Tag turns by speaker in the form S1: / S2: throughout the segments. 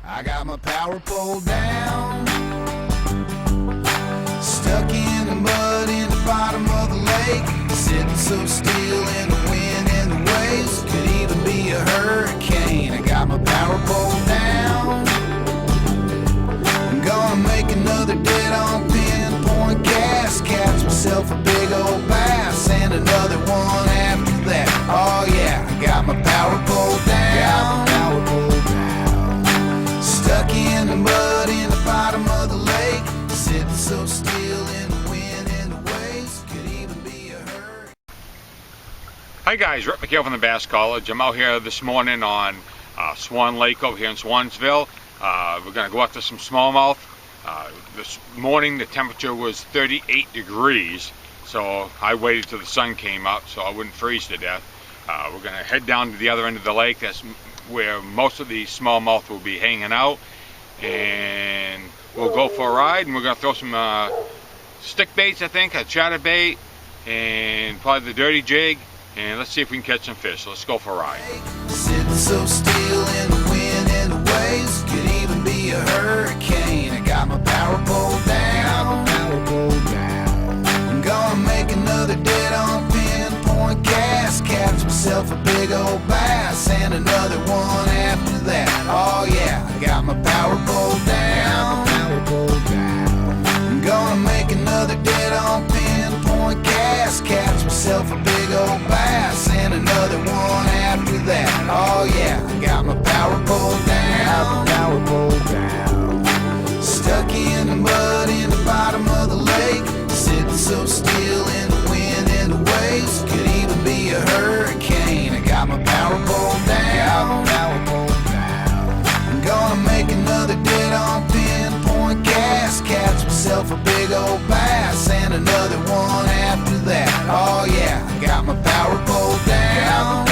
S1: I got my power pole down, stuck in the mud in the bottom of the lake, sitting so still in the wind and the waves, could even be a hurricane. I got my power pole down, I'm gonna make another dead on pinpoint cast, catch myself a big old bass and another one after that. Oh yeah, I got my power pole down, stuck in the mud in the bottom of the lake, sitting so still in the wind and the waves, could even be a hurricane.
S2: Hi guys, Rick McHale from the Bass College. I'm out here this morning on Swan Lake over here in Swansville. We're going to go after some smallmouth. This morning the temperature was 38 degrees, so I waited till the sun came up so I wouldn't freeze to death. We're going to head down to the other end of the lake. That's where most of the smallmouth will be hanging out, and we'll go for a ride, and we're going to throw some stick baits, I think, a chatterbait, and probably the dirty jig, and let's see if we can catch some fish. So let's go for a ride.
S1: Sitting so still in the wind and the waves, could even be a hurricane. I got my power pole down, I'm gonna make another dead on pinpoint cast, catch myself a big old bass and another one after that. Oh yeah, I got my power pole down, I'm gonna make another dead on pinpoint cast, catch myself a big old bass and another one after that. Oh yeah, I got my power pole down, stuck in the mud in the bottom of the lake, sitting so still in the wind and the waves, could even be a hurricane. I got my power pole down, I'm gonna make another dead on pinpoint cast, catch myself a big old bass and another one after that. Oh yeah, I got my power pole down,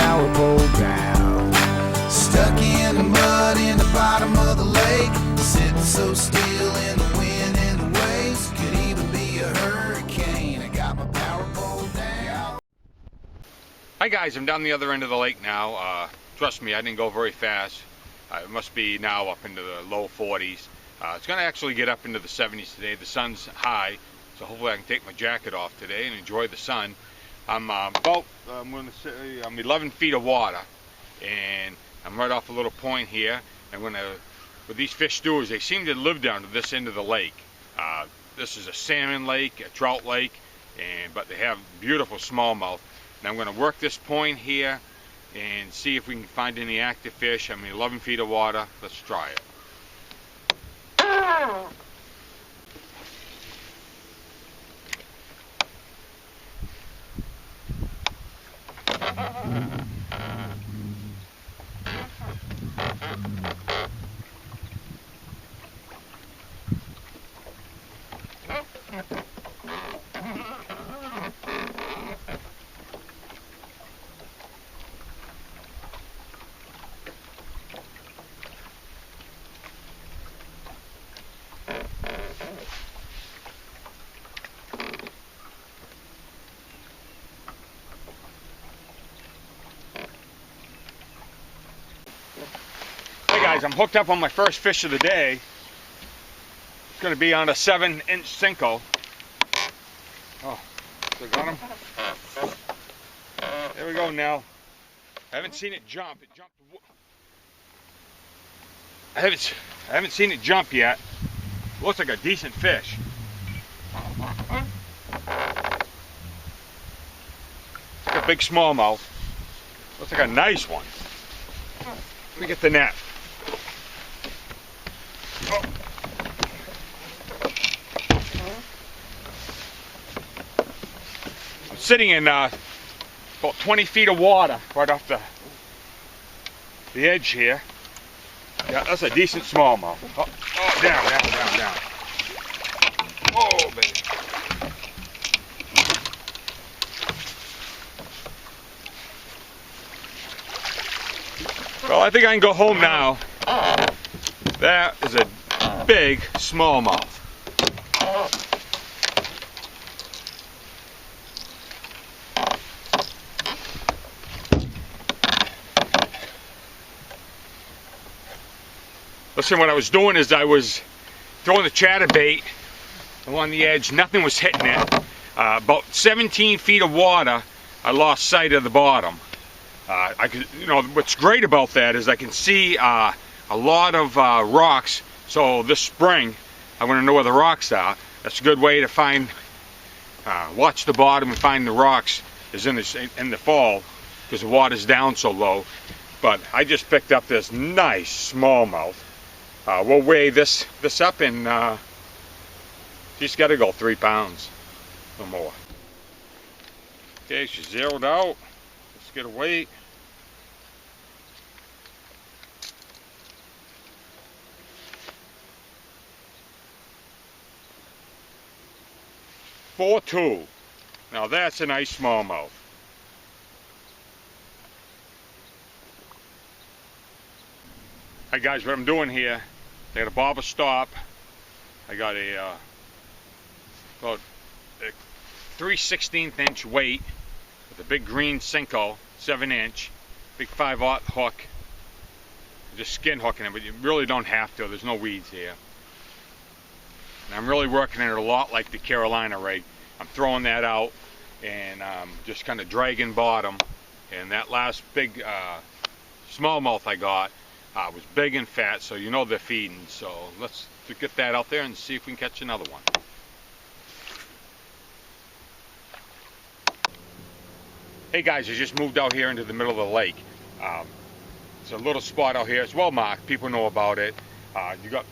S1: stuck in the mud in the bottom of the lake, sitting so still in the wind and the waves, could even be a hurricane. I got my power pole down.
S2: Hi guys, I'm down the other end of the lake now. Trust me, I didn't go very fast. It must be now up into the low 40s. It's going to actually get up into the 70s today. The sun's high, so hopefully I can take my jacket off today and enjoy the sun. I'm I'm going to say I'm 11 feet of water, and I'm right off a little point here. And with these fish stewards, they seem to live down to this end of the lake. This is a salmon lake, a trout lake, but they have beautiful smallmouth. And I'm going to work this point here and see if we can find any active fish. I'm in 11 feet of water. Let's try it. Hey guys, I'm hooked up on my first fish of the day. It's going to be on a 7-inch Cinco. Oh, so got him. There we go now. I haven't seen it jump. It jumped. I haven't seen it jump yet. Looks like a decent fish. It's like a big smallmouth. Looks like a nice one. Let me get the net. Oh. I'm sitting in about 20 feet of water right off the edge here. Yeah, that's a decent smallmouth. Oh, down. Oh, baby. Well, I think I can go home now. That is a big smallmouth. Listen, what I was doing is I was throwing the chatterbait along the edge. Nothing was hitting it. About 17 feet of water, I lost sight of the bottom. I could, what's great about that is I can see a lot of rocks. So this spring, I want to know where the rocks are. That's a good way to find, watch the bottom and find the rocks is in the fall because the water's down so low. But I just picked up this nice smallmouth. We'll weigh this up and she's got to go 3 pounds or more. Okay, she's zeroed out. Let's get a weight. .42. Now that's a nice smallmouth. Hi guys, what I'm doing here, I got a bobber stop. I got about a 3/16 inch weight with a big green Cinco, 7-inch, big 5/0 hook. I'm just skin hooking it, but you really don't have to. There's no weeds here. And I'm really working it a lot like the Carolina rig. I'm throwing that out and just kind of dragging bottom. And that last big smallmouth I got was big and fat, so you know they're feeding. So let's get that out there and see if we can catch another one. Hey guys, I just moved out here into the middle of the lake. It's a little spot out here. It's well marked. People know about it. You got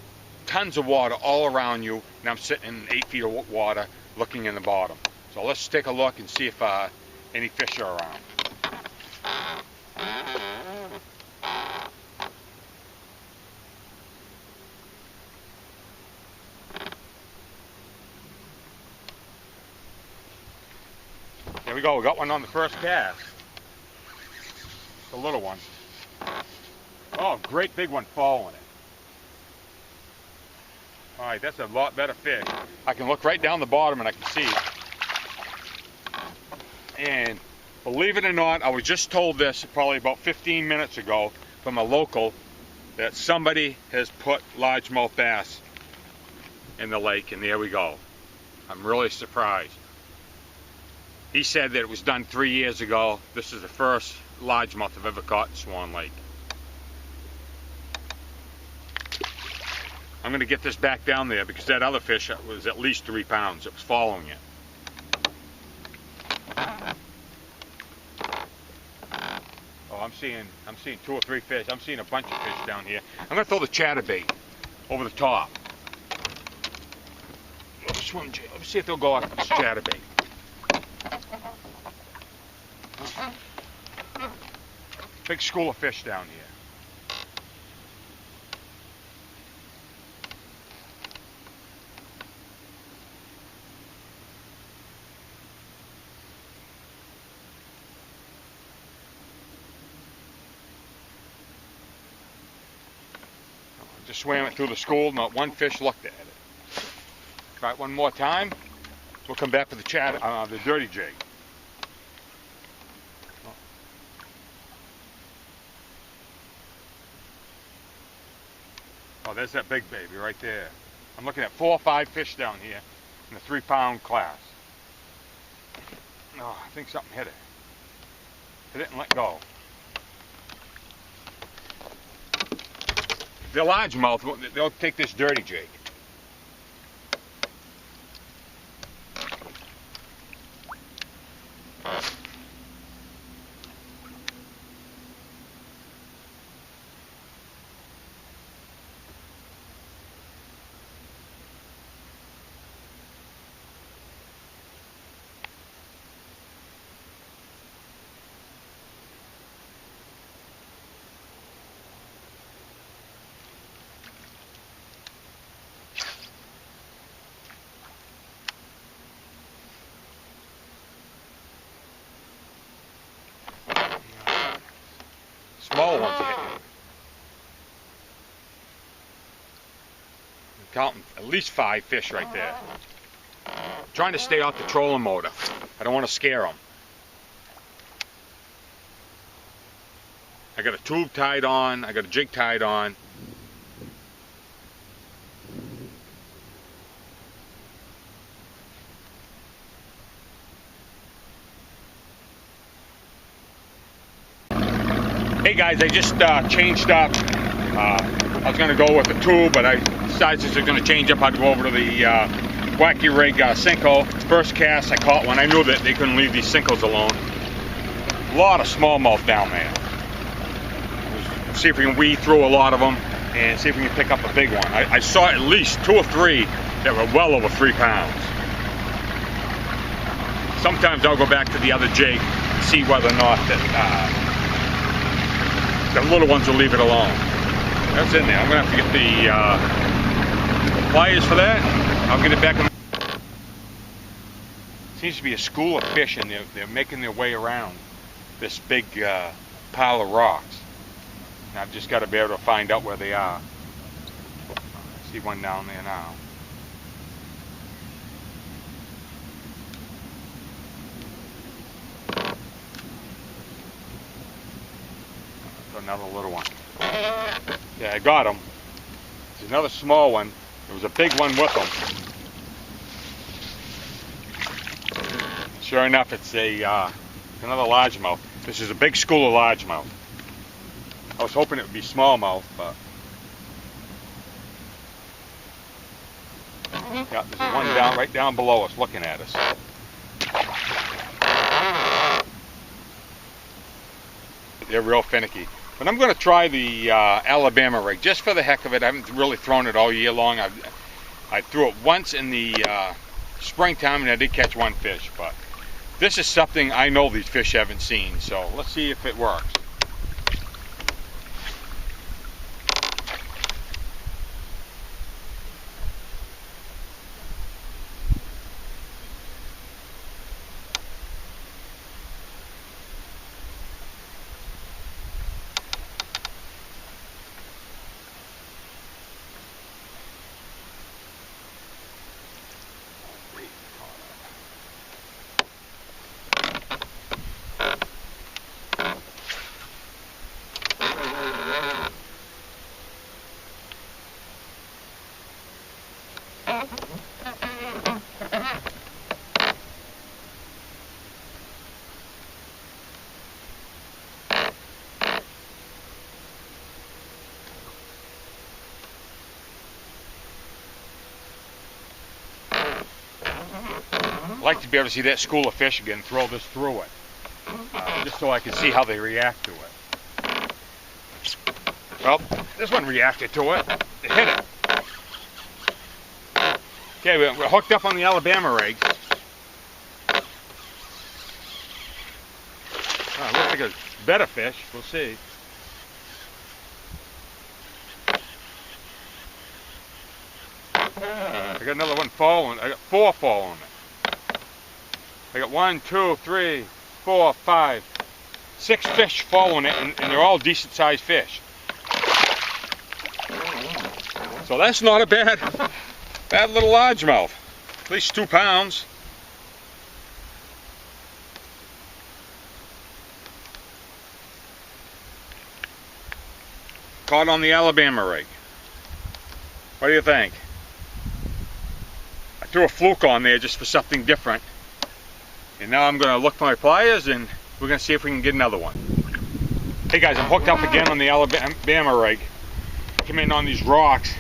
S2: tons of water all around you, and I'm sitting in 8 feet of water looking in the bottom. So let's take a look and see if any fish are around. There we go, we got one on the first cast. It's a little one. Oh, great big one following it. Alright, that's a lot better fish. I can look right down the bottom and I can see it. And believe it or not, I was just told this probably about 15 minutes ago from a local that somebody has put largemouth bass in the lake, and there we go. I'm really surprised. He said that it was done 3 years ago. This is the first largemouth I've ever caught in Swan Lake. I'm going to get this back down there because that other fish was at least 3 pounds. It was following it. Oh, I'm seeing 2 or 3 fish. I'm seeing a bunch of fish down here. I'm going to throw the chatterbait over the top. Let's see if they'll go off this chatterbait. Big school of fish down here. Just swam it through the school, not one fish looked at it. Try it one more time. We'll come back to the dirty jig. Oh, there's that big baby right there. I'm looking at 4 or 5 fish down here in the 3-pound class. Oh, I think something hit it. Hit it and let go. They're largemouth. They'll take this dirty jig. Small ones hitting. I'm counting at least 5 fish right there. I'm trying to stay off the trolling motor. I don't want to scare them. I got a tube tied on. I got a jig tied on. Hey guys, I just changed up. I was going to go with the tube, but I decided since they're going to change up, I'd go over to the Wacky Rig Sinkhole. First cast I caught one. I knew that they couldn't leave these sinkholes alone. A lot of smallmouth down there. See if we can weed through a lot of them and see if we can pick up a big one. I saw at least 2 or 3 that were well over 3 pounds. Sometimes I'll go back to the other jig and see whether or not that the little ones will leave it alone. That's in there. I'm going to have to get the pliers for that. I'll get it back. Seems to be a school of fish, and they're making their way around this big pile of rocks. And I've just got to be able to find out where they are. I see one down there now. Another little one. Yeah, I got him. There's another small one. There was a big one with him. Sure enough, it's another largemouth. This is a big school of largemouth. I was hoping it would be smallmouth, but yeah, there's one right down below us looking at us. They're real finicky. But I'm going to try the Alabama rig just for the heck of it. I haven't really thrown it all year long. I threw it once in the springtime and I did catch 1 fish. But this is something I know these fish haven't seen. So let's see if it works. I'd like to be able to see that school of fish again, throw this through it, just so I can see how they react to it. Well, this one reacted to it. It hit it. Okay, we're hooked up on the Alabama rig. Looks like a better fish. We'll see. I got another one following. I got 4 following it. I got 1, 2, 3, 4, 5, 6 fish following it, and they're all decent sized fish. So that's not a bad little largemouth. At least 2 pounds. Caught on the Alabama rig. What do you think? I threw a fluke on there just for something different. And now I'm going to look for my pliers and we're going to see if we can get another one. Hey guys, I'm hooked up again on the Alabama rig. Come in on these rocks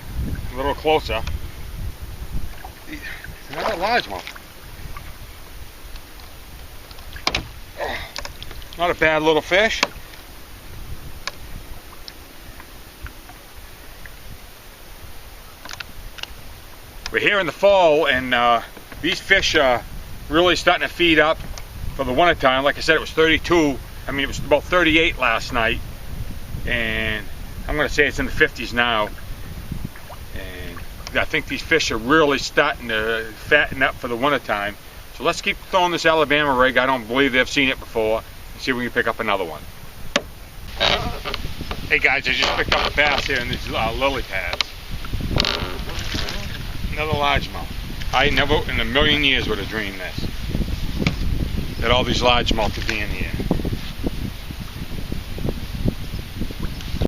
S2: a little closer. Another largemouth. Oh, not a bad little fish. We're here in the fall and these fish are really starting to feed up for the winter time. Like I said, it was 32. I mean, it was about 38 last night, and I'm going to say it's in the 50s now. And I think these fish are really starting to fatten up for the winter time. So let's keep throwing this Alabama rig. I don't believe they've seen it before. And see if we can pick up another one. Hey guys, I just picked up a bass here in these lily pads. Another largemouth. I never in a million years would have dreamed this. That all these largemouth would be in here.